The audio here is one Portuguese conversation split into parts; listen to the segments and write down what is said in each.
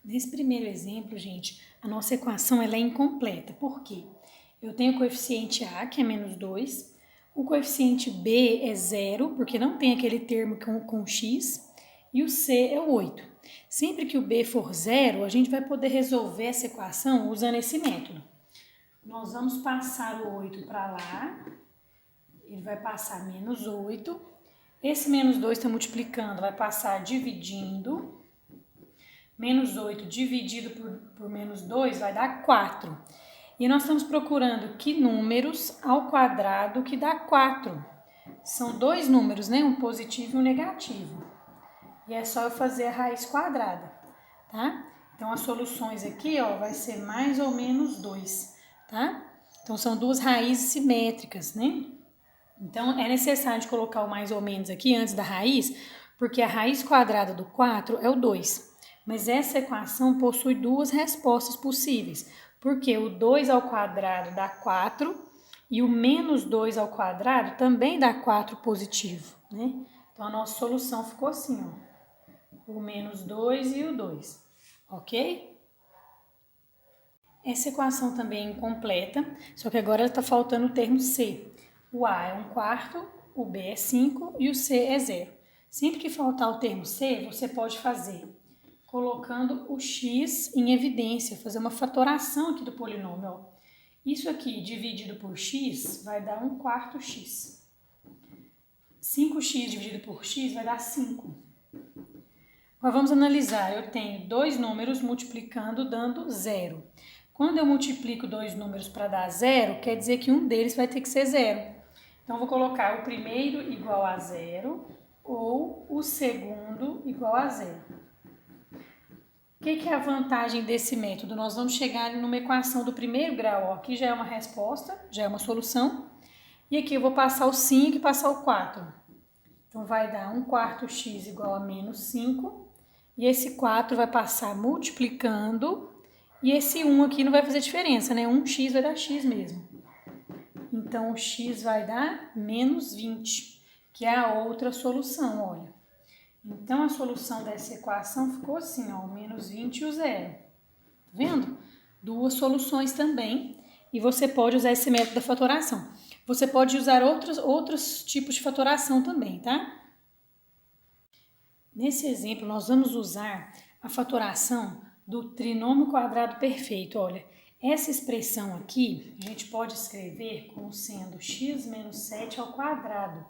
Nesse primeiro exemplo, gente, a nossa equação ela é incompleta. Por quê? Eu tenho o coeficiente A, que é menos 2, o coeficiente B é 0, porque não tem aquele termo com x, e o C é 8. Sempre que o B for 0, a gente vai poder resolver essa equação usando esse método. Nós vamos passar o 8 para lá, ele vai passar menos 8. Esse menos 2 está multiplicando, vai passar dividindo. Menos 8 dividido por menos 2 vai dar 4. E nós estamos procurando que números ao quadrado que dá 4. São dois números, né? Um positivo e um negativo. E é só eu fazer a raiz quadrada, tá? Então, as soluções aqui, ó, vai ser mais ou menos 2, tá? Então, são duas raízes simétricas, né? Então, é necessário de colocar o mais ou menos aqui antes da raiz, porque a raiz quadrada do 4 é o 2. Mas essa equação possui duas respostas possíveis, porque o 2 ao quadrado dá 4 e o menos 2 ao quadrado também dá 4 positivo, né? Então, a nossa solução ficou assim, ó. O menos 2 e o 2, ok? Essa equação também é incompleta, só que agora está faltando o termo C. O A é 1/4, o B é 5 e o C é 0. Sempre que faltar o termo C, você pode fazer colocando o x em evidência, fazer uma fatoração aqui do polinômio. Ó. Isso aqui dividido por x vai dar 1/4 x. 5x dividido por x vai dar 5. Agora vamos analisar. Eu tenho dois números multiplicando dando 0. Quando eu multiplico dois números para dar 0, quer dizer que um deles vai ter que ser 0. Então, vou colocar o primeiro igual a 0 ou o segundo igual a 0. O que é a vantagem desse método? Nós vamos chegar numa equação do primeiro grau. Ó. Aqui já é uma resposta, já é uma solução. E aqui eu vou passar o 5 e passar o 4. Então, vai dar 1/4 x igual a menos 5. E esse 4 vai passar multiplicando. E esse 1 aqui não vai fazer diferença, né? 1x vai dar x mesmo. Então, o x vai dar menos 20, que é a outra solução, olha. Então, a solução dessa equação ficou assim, ó, menos 20 e o 0. Tá vendo? Duas soluções também. E você pode usar esse método da fatoração. Você pode usar outros tipos de fatoração também, tá? Nesse exemplo, nós vamos usar a fatoração do trinômio quadrado perfeito. Olha, essa expressão aqui, a gente pode escrever como sendo x menos 7 ao quadrado,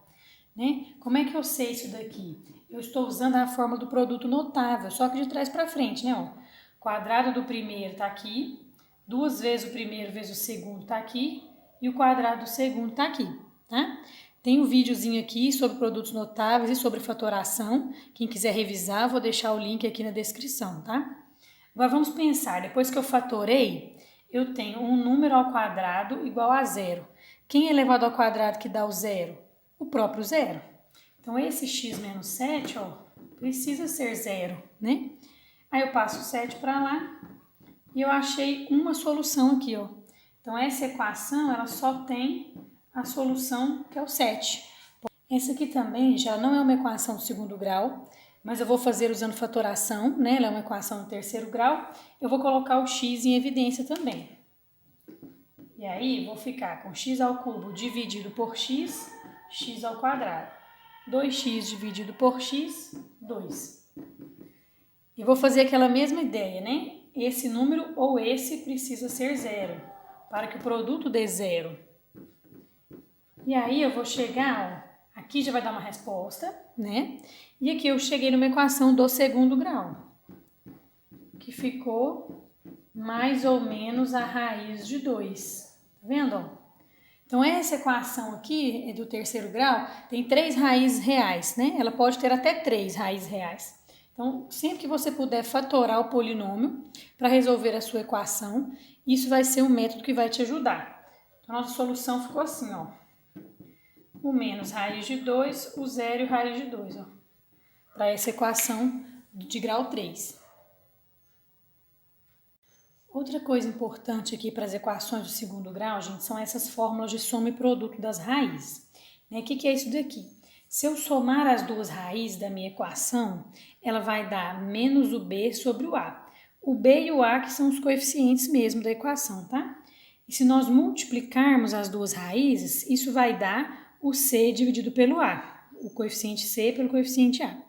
né? Como é que eu sei isso daqui? Eu estou usando a fórmula do produto notável, só que de trás para frente, né? Ó, quadrado do primeiro está aqui, 2 vezes o primeiro vezes o segundo está aqui, e o quadrado do segundo está aqui, tá? Tem um videozinho aqui sobre produtos notáveis e sobre fatoração. Quem quiser revisar, vou deixar o link aqui na descrição, tá? Agora vamos pensar, depois que eu fatorei, eu tenho um número ao quadrado igual a 0. Quem é elevado ao quadrado que dá o 0? O próprio 0. Então, esse x menos 7, ó, precisa ser 0, né? Aí eu passo o 7 para lá e eu achei uma solução aqui, ó. Então, essa equação, ela só tem a solução que é o 7. Essa aqui também já não é uma equação do segundo grau, mas eu vou fazer usando fatoração, né? Ela é uma equação do terceiro grau. Eu vou colocar o x em evidência também. E aí, vou ficar com x ao cubo dividido por x, x ao quadrado. 2x dividido por x, 2. E vou fazer aquela mesma ideia, né? Esse número ou esse precisa ser 0, para que o produto dê 0. E aí, eu vou chegar, ó, aqui já vai dar uma resposta, né? E aqui eu cheguei numa equação do segundo grau, que ficou mais ou menos a raiz de 2. Tá vendo, ó? Então, essa equação aqui, do terceiro grau, tem 3 raízes reais, né? Ela pode ter até 3 raízes reais. Então, sempre que você puder fatorar o polinômio para resolver a sua equação, isso vai ser um método que vai te ajudar. Então, a nossa solução ficou assim, ó. O menos raiz de 2, o 0 e raiz de 2, ó. Para essa equação de grau 3. Outra coisa importante aqui para as equações do segundo grau, gente, são essas fórmulas de soma e produto das raízes. Né? O que é isso daqui? Se eu somar as duas raízes da minha equação, ela vai dar menos o b sobre o a. O B e o A que são os coeficientes mesmo da equação, tá? E se nós multiplicarmos as duas raízes, isso vai dar o C dividido pelo A, o coeficiente C pelo coeficiente A.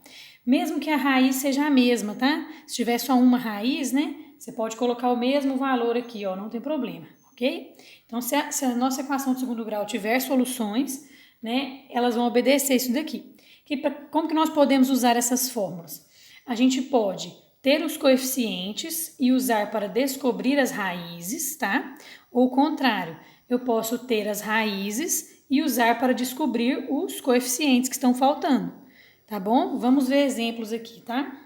Mesmo que a raiz seja a mesma, tá? Se tiver só uma raiz, né? Você pode colocar o mesmo valor aqui, ó, não tem problema, ok? Então, se a nossa equação de segundo grau tiver soluções, né, elas vão obedecer isso daqui. Como que nós podemos usar essas fórmulas? A gente pode ter os coeficientes e usar para descobrir as raízes, tá? Ou o contrário, eu posso ter as raízes e usar para descobrir os coeficientes que estão faltando, tá bom? Vamos ver exemplos aqui, tá?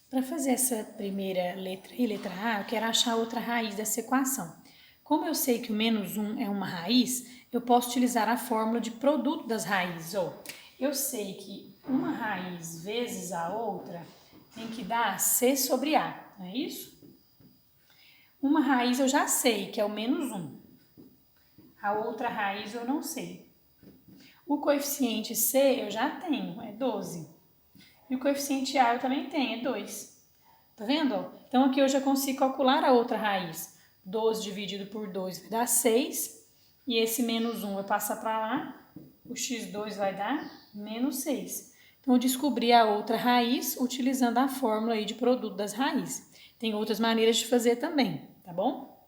Para fazer essa primeira letra e letra A, eu quero achar outra raiz dessa equação. Como eu sei que o menos 1 é uma raiz, eu posso utilizar a fórmula de produto das raízes. Eu sei que uma raiz vezes a outra tem que dar C sobre A, não é isso? Uma raiz eu já sei, que é o menos 1. A outra raiz eu não sei. O coeficiente C eu já tenho, é 12. E o coeficiente A eu também tenho, é 2. Tá vendo? Então aqui eu já consigo calcular a outra raiz. 12 dividido por 2 vai dar 6. E esse menos 1 vai passar para lá. O x2 vai dar menos 6. Então eu descobri a outra raiz utilizando a fórmula aí de produto das raízes. Tem outras maneiras de fazer também, tá bom?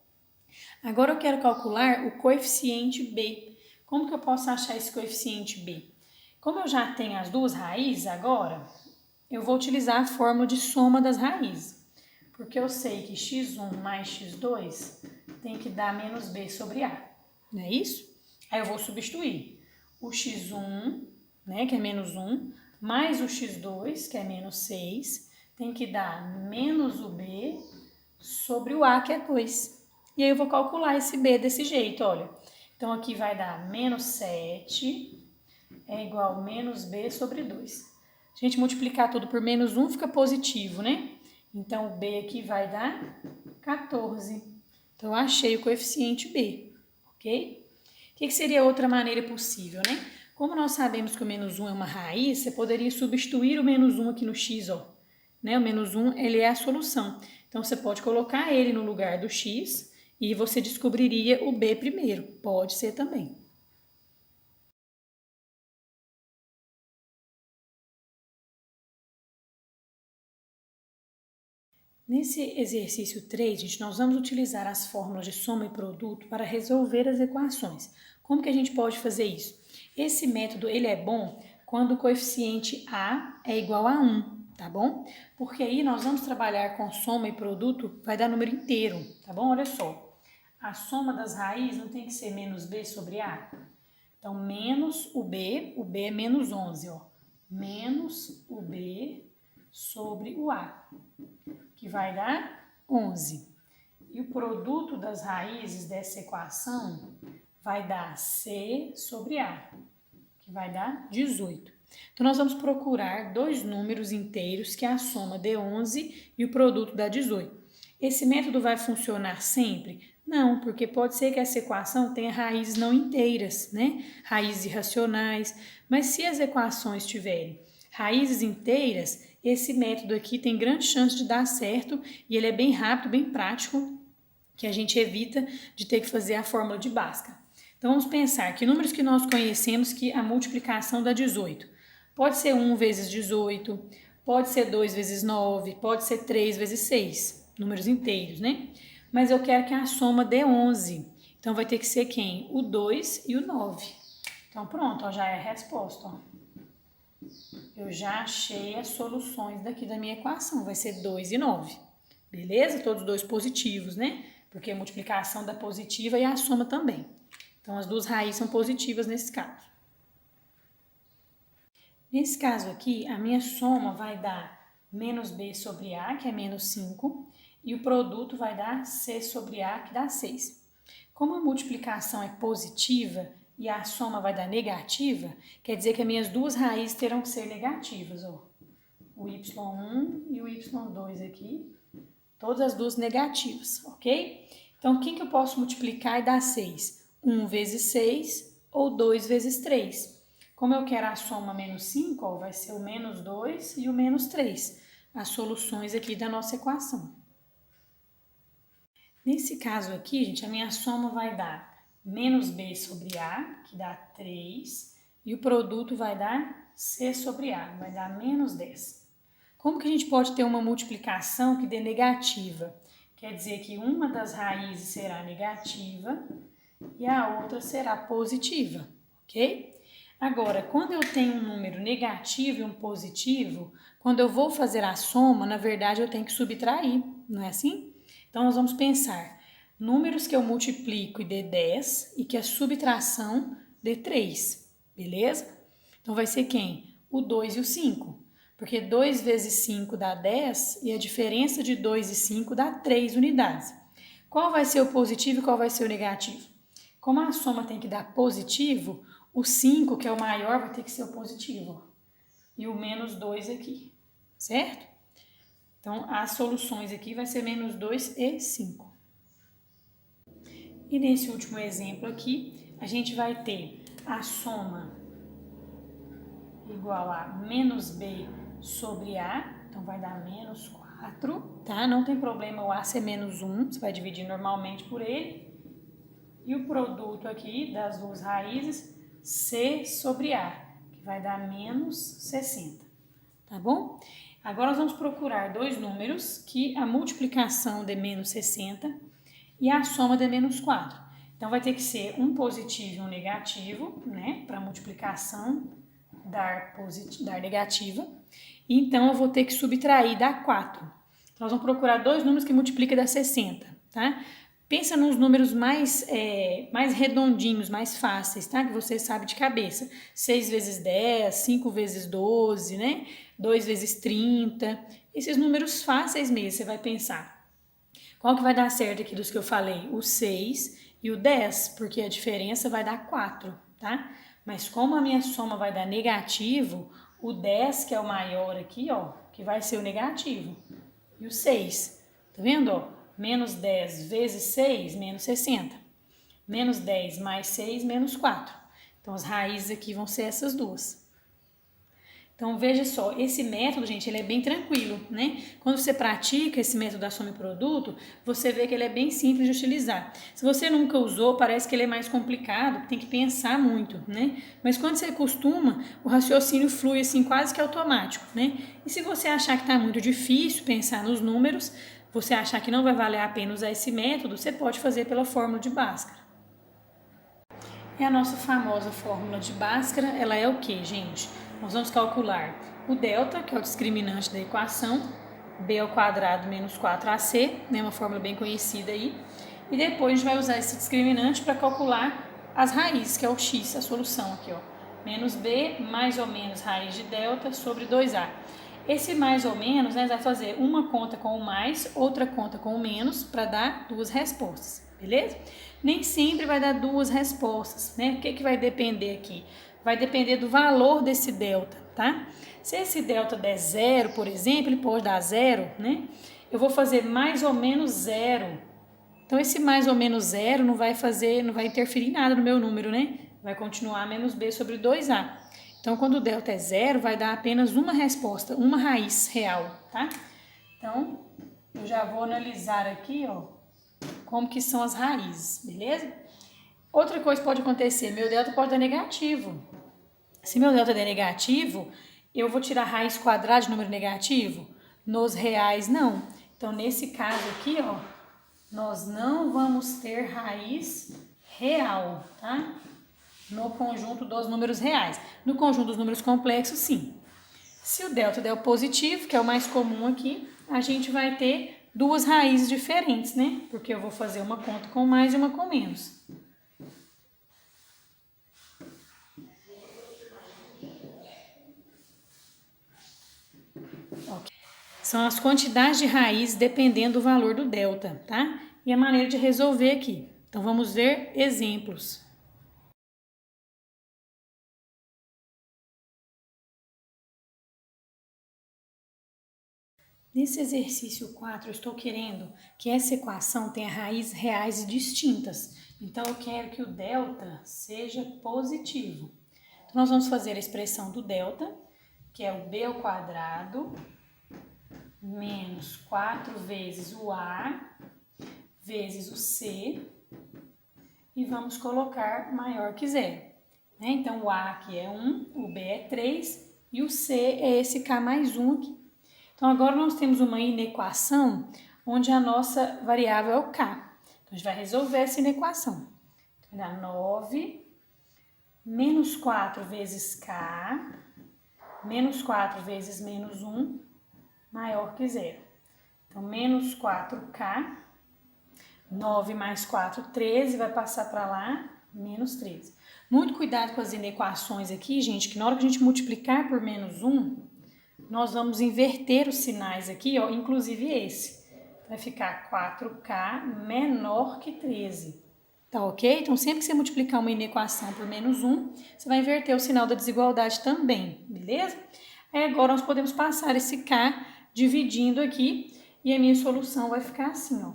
Agora eu quero calcular o coeficiente B. Como que eu posso achar esse coeficiente B? Como eu já tenho as duas raízes agora, eu vou utilizar a fórmula de soma das raízes. Porque eu sei que x1 mais x2 tem que dar menos b sobre a. Não é isso? Aí eu vou substituir o x1, né, que é menos 1, mais o x2, que é menos 6, tem que dar menos o b sobre o a, que é 2. E aí eu vou calcular esse b desse jeito, olha. Então aqui vai dar menos 7 é igual a menos b sobre 2. Se a gente multiplicar tudo por menos 1, fica positivo, né? Então, o b aqui vai dar 14. Então, eu achei o coeficiente b, ok? O que seria outra maneira possível, né? Como nós sabemos que o menos 1 é uma raiz, você poderia substituir o menos 1 aqui no x, ó. Né? O menos 1, ele é a solução. Então, você pode colocar ele no lugar do x e você descobriria o b primeiro. Pode ser também. Nesse exercício 3, gente, nós vamos utilizar as fórmulas de soma e produto para resolver as equações. Como que a gente pode fazer isso? Esse método ele é bom quando o coeficiente A é igual a 1, tá bom? Porque aí nós vamos trabalhar com soma e produto, vai dar número inteiro, tá bom? Olha só, a soma das raízes não tem que ser menos B sobre A? Então, menos o B é menos 11, ó. Menos o B sobre o A, que vai dar 11. E o produto das raízes dessa equação vai dar C sobre A, que vai dar 18. Então, nós vamos procurar dois números inteiros que a soma dê 11 e o produto dá 18. Esse método vai funcionar sempre? Não, porque pode ser que essa equação tenha raízes não inteiras, né? Raízes irracionais. Mas se as equações tiverem raízes inteiras, esse método aqui tem grande chance de dar certo e ele é bem rápido, bem prático, que a gente evita de ter que fazer a fórmula de Bhaskara. Então vamos pensar que números que nós conhecemos que a multiplicação dá 18. Pode ser 1 vezes 18, pode ser 2 vezes 9, pode ser 3 vezes 6, números inteiros, né? Mas eu quero que a soma dê 11. Então vai ter que ser quem? O 2 e o 9. Então pronto, ó, já é a resposta, ó. Eu já achei as soluções daqui da minha equação, vai ser 2 e 9. Beleza? Todos dois positivos, né? Porque a multiplicação dá positiva e a soma também. Então, as duas raízes são positivas nesse caso. Nesse caso aqui, a minha soma vai dar menos b sobre a, que é menos 5, e o produto vai dar c sobre a, que dá 6. Como a multiplicação é positiva e a soma vai dar negativa, quer dizer que as minhas duas raízes terão que ser negativas, ó. O y1 e o y2 aqui, todas as duas negativas, ok? Então, o que eu posso multiplicar e dar 6? 1 vezes 6 ou 2 vezes 3. Como eu quero a soma menos 5, ó, vai ser o menos 2 e o menos 3, as soluções aqui da nossa equação. Nesse caso aqui, gente, a minha soma vai dar menos b sobre a, que dá 3, e o produto vai dar c sobre a, vai dar menos 10. Como que a gente pode ter uma multiplicação que dê negativa? Quer dizer que uma das raízes será negativa e a outra será positiva, ok? Agora, quando eu tenho um número negativo e um positivo, quando eu vou fazer a soma, na verdade eu tenho que subtrair, não é assim? Então, nós vamos pensar números que eu multiplico e dê 10 e que a subtração dê 3, beleza? Então, vai ser quem? O 2 e o 5, porque 2 vezes 5 dá 10 e a diferença de 2 e 5 dá 3 unidades. Qual vai ser o positivo e qual vai ser o negativo? Como a soma tem que dar positivo, o 5, que é o maior, vai ter que ser o positivo, e o menos 2 aqui, certo? Então, as soluções aqui vai ser menos 2 e 5. E nesse último exemplo aqui, a gente vai ter a soma igual a menos b sobre a, então vai dar menos 4, tá? Não tem problema o a ser menos 1, você vai dividir normalmente por ele. E o produto aqui das duas raízes, c sobre a, que vai dar menos 60, tá bom? Agora nós vamos procurar dois números que a multiplicação dê menos 60 e a soma dê menos 4. Então vai ter que ser um positivo e um negativo, né? Para a multiplicação dar negativa. Então eu vou ter que subtrair, dar 4. Então nós vamos procurar dois números que multiplicam e dá 60, tá? Pensa nos números mais redondinhos, mais fáceis, tá? Que você sabe de cabeça. 6 vezes 10, 5 vezes 12, né? 2 vezes 30. Esses números fáceis mesmo, você vai pensar. Qual que vai dar certo aqui dos que eu falei? O 6 e o 10, porque a diferença vai dar 4, tá? Mas como a minha soma vai dar negativo, o 10, que é o maior aqui, ó, que vai ser o negativo. E o 6, tá vendo, ó? Menos 10 vezes 6, menos 60. Menos 10 mais 6, menos 4. Então, as raízes aqui vão ser essas duas. Então, veja só, esse método, gente, ele é bem tranquilo, né? Quando você pratica esse método da soma e produto, você vê que ele é bem simples de utilizar. Se você nunca usou, parece que ele é mais complicado, tem que pensar muito, né? Mas quando você costuma, o raciocínio flui assim quase que automático, né? E se você achar que está muito difícil pensar nos números, você achar que não vai valer a pena usar esse método, você pode fazer pela fórmula de Bhaskara. E a nossa famosa fórmula de Bhaskara, ela é o que, gente? Nós vamos calcular o delta, que é o discriminante da equação, b ao quadrado menos 4ac, né, uma fórmula bem conhecida aí. E depois a gente vai usar esse discriminante para calcular as raízes, que é o x, a solução aqui, ó. Menos b mais ou menos raiz de delta sobre 2a. Esse mais ou menos, né, vai fazer uma conta com o mais, outra conta com o menos, para dar duas respostas, beleza? Nem sempre vai dar duas respostas, né? O que vai depender aqui? Vai depender do valor desse delta, tá? Se esse delta der zero, por exemplo, ele pode dar zero, né? Eu vou fazer mais ou menos zero. Então, esse mais ou menos zero não vai interferir em nada no meu número, né? Vai continuar menos b sobre 2a. Então, quando o delta é zero, vai dar apenas uma resposta, uma raiz real, tá? Então, eu já vou analisar aqui, ó, como que são as raízes, beleza? Outra coisa pode acontecer, meu delta pode dar negativo. Se meu delta der negativo, eu vou tirar a raiz quadrada de número negativo? Nos reais, não. Então, nesse caso aqui, ó, nós não vamos ter raiz real, tá? No conjunto dos números reais. No conjunto dos números complexos, sim. Se o delta der o positivo, que é o mais comum aqui, a gente vai ter duas raízes diferentes, né? Porque eu vou fazer uma conta com mais e uma com menos. Okay. São as quantidades de raiz dependendo do valor do delta, tá? E a maneira de resolver aqui. Então, vamos ver exemplos. Nesse exercício 4, eu estou querendo que essa equação tenha raízes reais distintas. Então, eu quero que o delta seja positivo. Então, nós vamos fazer a expressão do delta, que é o b ao quadrado, menos 4 vezes o a, vezes o c, e vamos colocar maior que zero. Né? Então, o a aqui é 1, o b é 3, e o c é esse k mais 1 aqui. Então, agora nós temos uma inequação onde a nossa variável é o k. Então, a gente vai resolver essa inequação. Então, vai dar 9 menos 4 vezes k, menos 4 vezes menos 1, maior que zero. Então, menos 4k, 9 mais 4, 13, vai passar para lá, menos 13. Muito cuidado com as inequações aqui, gente, que na hora que a gente multiplicar por menos 1, nós vamos inverter os sinais aqui, ó, inclusive esse. Vai ficar 4k menor que 13. Tá ok? Então, sempre que você multiplicar uma inequação por menos 1, você vai inverter o sinal da desigualdade também, beleza? Aí agora nós podemos passar esse k dividindo aqui e a minha solução vai ficar assim, ó.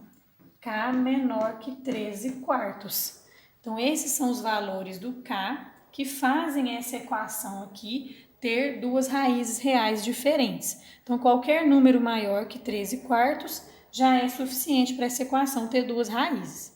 K menor que 13 quartos. Então, esses são os valores do k que fazem essa equação aqui ter duas raízes reais diferentes. Então, qualquer número maior que 13 quartos já é suficiente para essa equação ter duas raízes.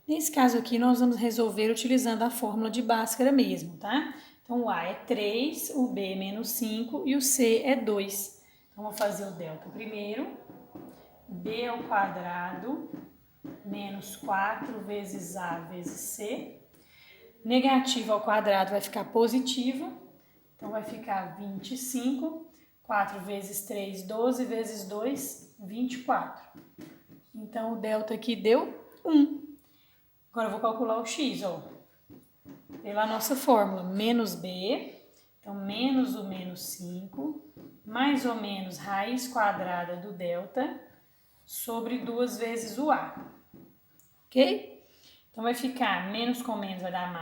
Nesse caso aqui, nós vamos resolver utilizando a fórmula de Bhaskara mesmo, tá? Então, o A é 3, o B é menos 5 e o C é 2. Então, vou fazer o delta primeiro. B ao quadrado menos 4 vezes A vezes C. Negativo ao quadrado vai ficar positivo. Então, vai ficar 25. 4 vezes 3, 12 vezes 2, 24. Então, o delta aqui deu 1. Agora eu vou calcular o x, ó, pela nossa fórmula, menos b, então menos o menos 5, mais ou menos raiz quadrada do delta, sobre 2 vezes o a, ok? Então vai ficar menos com menos vai dar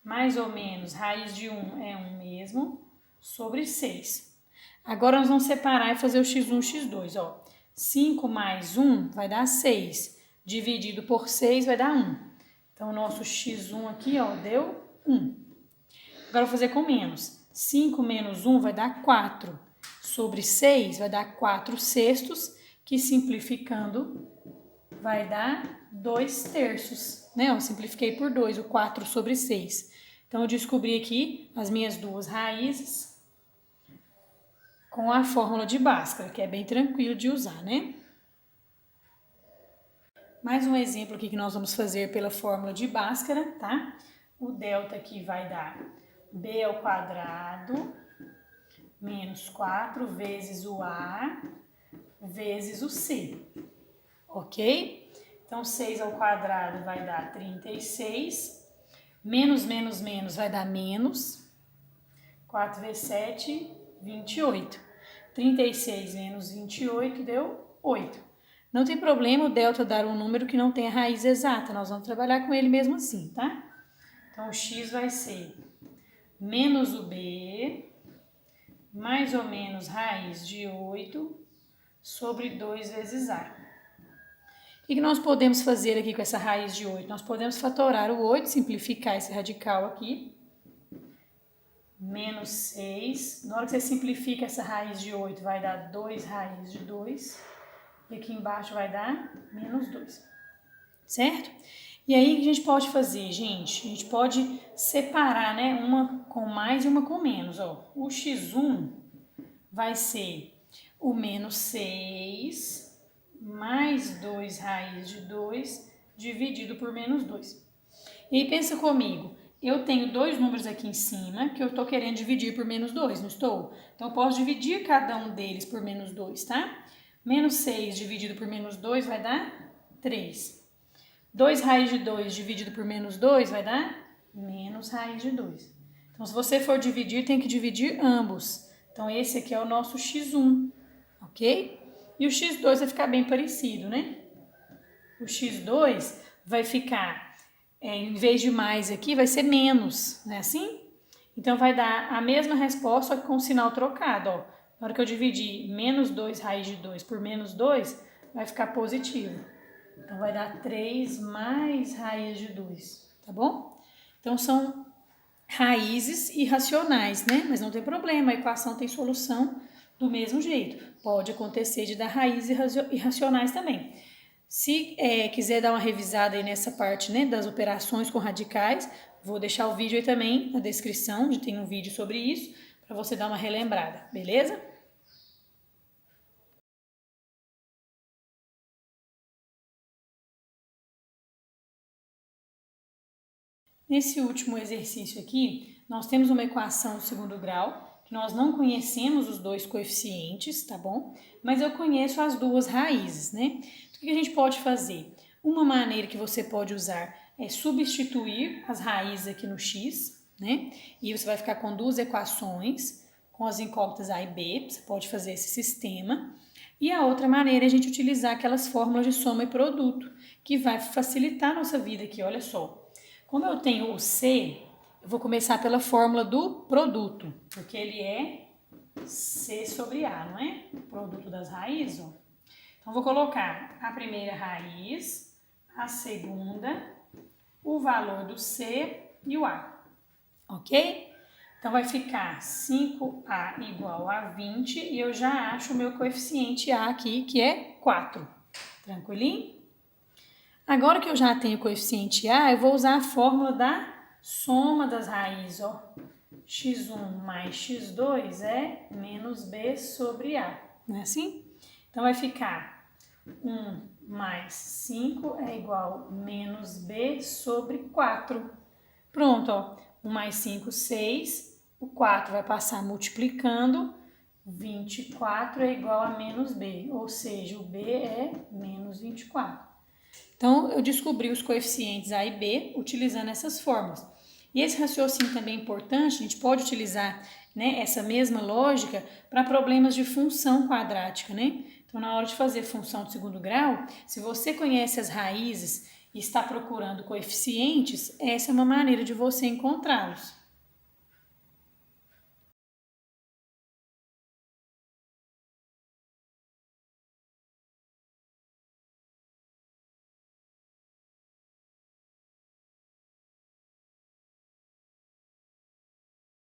mais ou menos raiz de 1 é 1 mesmo, sobre 6. Agora nós vamos separar e fazer o x1 e x2, ó. 5 mais 1 vai dar 6. Dividido por 6 vai dar 1. Então, o nosso x1 aqui, ó, deu 1. Agora, eu vou fazer com menos. 5 menos 1 vai dar 4. Sobre 6 vai dar 4 sextos, que simplificando vai dar 2 terços. Né? Eu simplifiquei por 2, o 4 sobre 6. Então, eu descobri aqui as minhas duas raízes com a fórmula de Bhaskara, que é bem tranquilo de usar, né? Mais um exemplo aqui que nós vamos fazer pela fórmula de Bhaskara, tá? O delta aqui vai dar b ao quadrado menos 4 vezes o a vezes o c, ok? Então, 6 ao quadrado vai dar 36, menos vai dar menos, 4 vezes 7, 28. 36 menos 28 deu 8. Não tem problema o delta dar um número que não tenha raiz exata, nós vamos trabalhar com ele mesmo assim, tá? Então, o x vai ser menos o b, mais ou menos raiz de 8, sobre 2 vezes a. O que nós podemos fazer aqui com essa raiz de 8? Nós podemos fatorar o 8, simplificar esse radical aqui. Menos 6. Na hora que você simplifica essa raiz de 8, vai dar 2 raiz de 2. E aqui embaixo vai dar menos 2, certo? E aí, o que a gente pode fazer, gente? A gente pode separar, né? Uma com mais e uma com menos, ó. O x1 vai ser o menos 6 mais 2 raiz de 2 dividido por menos 2. E aí, pensa comigo. Eu tenho dois números aqui em cima que eu estou querendo dividir por menos 2, não estou? Então, eu posso dividir cada um deles por menos 2, tá? Menos 6 dividido por menos 2 vai dar 3. 2 raiz de 2 dividido por menos 2 vai dar menos raiz de 2. Então, se você for dividir, tem que dividir ambos. Então, esse aqui é o nosso x1, ok? E o x2 vai ficar bem parecido, né? O x2 vai ficar, em vez de mais aqui, vai ser menos, não é assim? Então, vai dar a mesma resposta, só que com o sinal trocado, ó. Na hora que eu dividir menos 2 raiz de 2 por menos 2, vai ficar positivo. Então, vai dar 3 mais raiz de 2, tá bom? Então, são raízes irracionais, né? Mas não tem problema, a equação tem solução do mesmo jeito. Pode acontecer de dar raízes irracionais também. Se quiser dar uma revisada aí nessa parte, né, das operações com radicais, vou deixar o vídeo aí também na descrição, onde tem um vídeo sobre isso, para você dar uma relembrada, beleza? Nesse último exercício aqui, nós temos uma equação do segundo grau, que nós não conhecemos os dois coeficientes, tá bom? Mas eu conheço as duas raízes, né? Então, o que a gente pode fazer? Uma maneira que você pode usar é substituir as raízes aqui no x, né? E você vai ficar com duas equações, com as incógnitas a e b, você pode fazer esse sistema. E a outra maneira é a gente utilizar aquelas fórmulas de soma e produto, que vai facilitar a nossa vida aqui, olha só. Como eu tenho o C, eu vou começar pela fórmula do produto, porque ele é C sobre A, não é? O produto das raízes, ó. Então, vou colocar a primeira raiz, a segunda, o valor do C e o A, ok? Então, vai ficar 5A igual a 20 e eu já acho o meu coeficiente A aqui, que é 4. Tranquilinho? Agora que eu já tenho o coeficiente A, eu vou usar a fórmula da soma das raízes, ó. x1 mais x2 é menos b sobre A, não é assim? Então, vai ficar 1 mais 5 é igual a menos b sobre 4. Pronto, ó. 1 mais 5, 6. O 4 vai passar multiplicando. 24 é igual a menos b, ou seja, o b é menos 24. Então, eu descobri os coeficientes A e B utilizando essas fórmulas. E esse raciocínio também é importante, a gente pode utilizar, né, essa mesma lógica para problemas de função quadrática, né? Então, na hora de fazer função de segundo grau, se você conhece as raízes e está procurando coeficientes, essa é uma maneira de você encontrá-los.